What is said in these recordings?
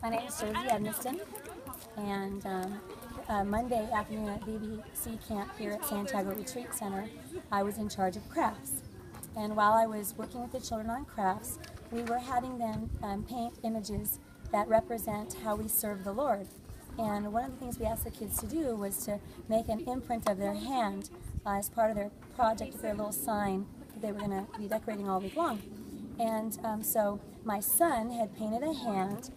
My name is Josie Edmiston, and Monday afternoon at BBC camp here at Santiago Retreat Center, I was in charge of crafts. And while I was working with the children on crafts, we were having them paint images that represent how we serve the Lord. And one of the things we asked the kids to do was to make an imprint of their hand as part of their project, their little sign that they were going to be decorating all week long. And so my son had painted a hand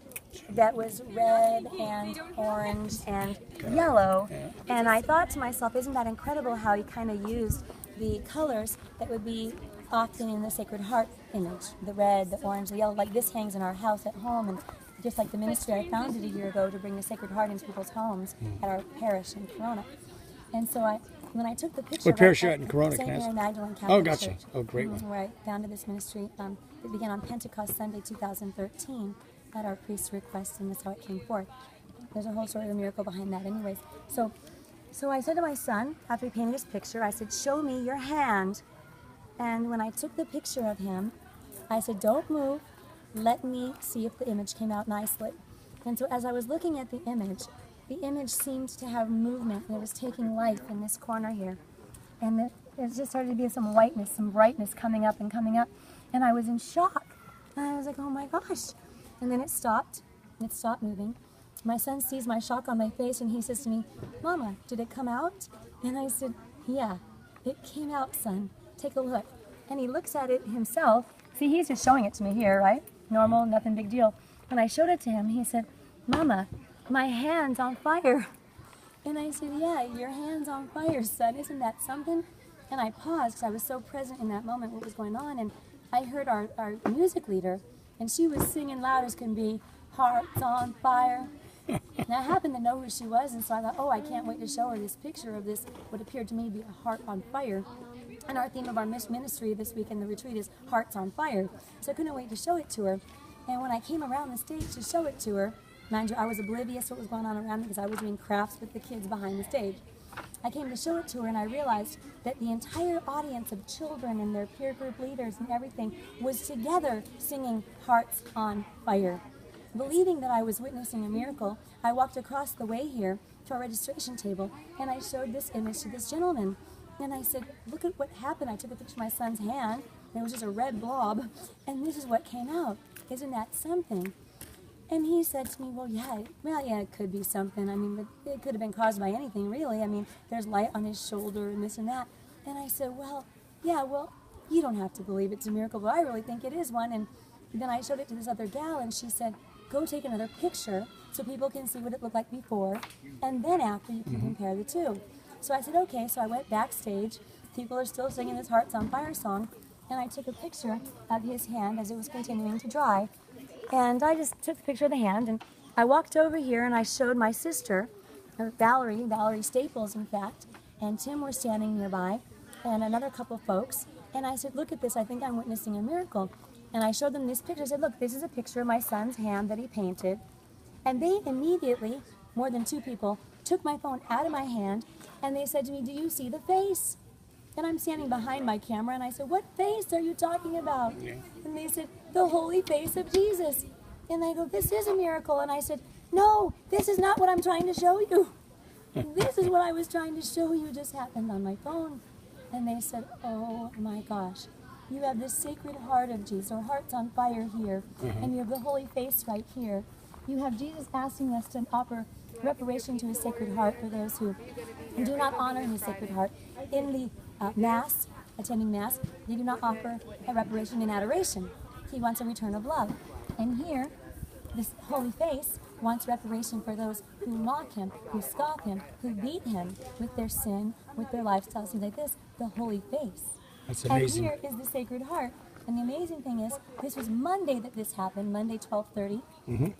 that was red and orange and yellow, and I thought to myself, isn't that incredible how he kind of used the colors that would be often in the Sacred Heart image, the red, the orange, the yellow. Like this hangs in our house at home, and just like the ministry I founded a year ago to bring the Sacred Heart into people's homes at our parish in Corona. And so when I took the picture, what parish are you at in Corona? St. Mary Magdalene Catholic Oh, gotcha. Church, Oh, great one. where I founded this ministry. It began on Pentecost Sunday 2013 at our priest's request, and that's how it came forth. There's a whole story of a miracle behind that anyways. So I said to my son, after he painted his picture, I said, show me your hand. And when I took the picture of him, I said, don't move, let me see if the image came out nicely. And so as I was looking at the image seemed to have movement, and it was taking life in this corner here. And there just started to be some whiteness, some brightness coming up, and I was in shock. And I was like, oh my gosh. And then it stopped moving. My son sees my shock on my face, and he says to me, Mama, did it come out? And I said, yeah, it came out, son. Take a look. And he looks at it himself. See, he's just showing it to me here, right? Normal, nothing big deal. When I showed it to him, he said, Mama, my hand's on fire. And I said, yeah, your hand's on fire, son. Isn't that something? And I paused because I was so present in that moment, what was going on. And I heard our music leader, and she was singing loud as can be, Hearts on Fire. And I happened to know who she was, and so I thought, oh, I can't wait to show her this picture of this, what appeared to me to be a heart on fire. And our theme of our ministry this week in the retreat is Hearts on Fire. So I couldn't wait to show it to her. And when I came around the stage to show it to her, mind you, I was oblivious to what was going on around me because I was doing crafts with the kids behind the stage. I came to show it to her, and I realized that the entire audience of children and their peer group leaders and everything was together singing Hearts on Fire. Believing that I was witnessing a miracle, I walked across the way here to our registration table, and I showed this image to this gentleman. And I said, look at what happened. I took a picture of my son's hand, and it was just a red blob, and this is what came out. Isn't that something? And he said to me, well, yeah, it could be something. I mean, but it could have been caused by anything, really. I mean, there's light on his shoulder and this and that. And I said, well, yeah, well, you don't have to believe it's a miracle, but I really think it is one. And then I showed it to this other gal, and she said, go take another picture so people can see what it looked like before, and then after you can compare the two. So I said, okay. So I went backstage. People are still singing this Hearts on Fire song, and I took a picture of his hand as it was continuing to dry. And I just took the picture of the hand, and I walked over here, and I showed my sister, Valerie Staples, in fact, and Tim were standing nearby, and another couple folks. And I said, look at this. I think I'm witnessing a miracle. And I showed them this picture. I said, look, this is a picture of my son's hand that he painted. And they immediately, more than two people, took my phone out of my hand, and they said to me, do you see the face? And I'm standing behind my camera, and I said, what face are you talking about? And they said, the holy face of Jesus. And they go, this is a miracle. And I said, no, this is not what I'm trying to show you. This is what I was trying to show you just happened on my phone. And they said, oh my gosh, you have the Sacred Heart of Jesus, or Hearts on Fire here, and you have the holy face right here. You have Jesus asking us to offer reparation to his Sacred Heart for those who do not honor his Sacred Heart. In the Mass, attending Mass, they do not offer a reparation in adoration. He wants a return of love. And here, this holy face wants reparation for those who mock him, who scoff him, who beat him with their sin, with their lifestyles, things like this, the holy face. That's amazing. And here is the Sacred Heart. And the amazing thing is, this was Monday that this happened, Monday 12:30.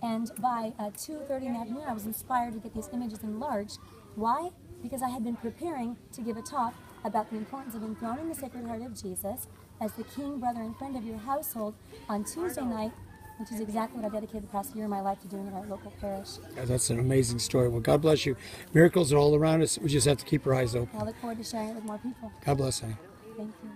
And by 2:30 in the afternoon, I was inspired to get these images enlarged. Why? Because I had been preparing to give a talk about the importance of enthroning the Sacred Heart of Jesus as the king, brother, and friend of your household on Tuesday night, which is exactly what I dedicated the past year of my life to doing at our local parish. That's an amazing story. Well, God bless you. Miracles are all around us. We just have to keep our eyes open. I look forward to sharing it with more people. God bless you. Thank you.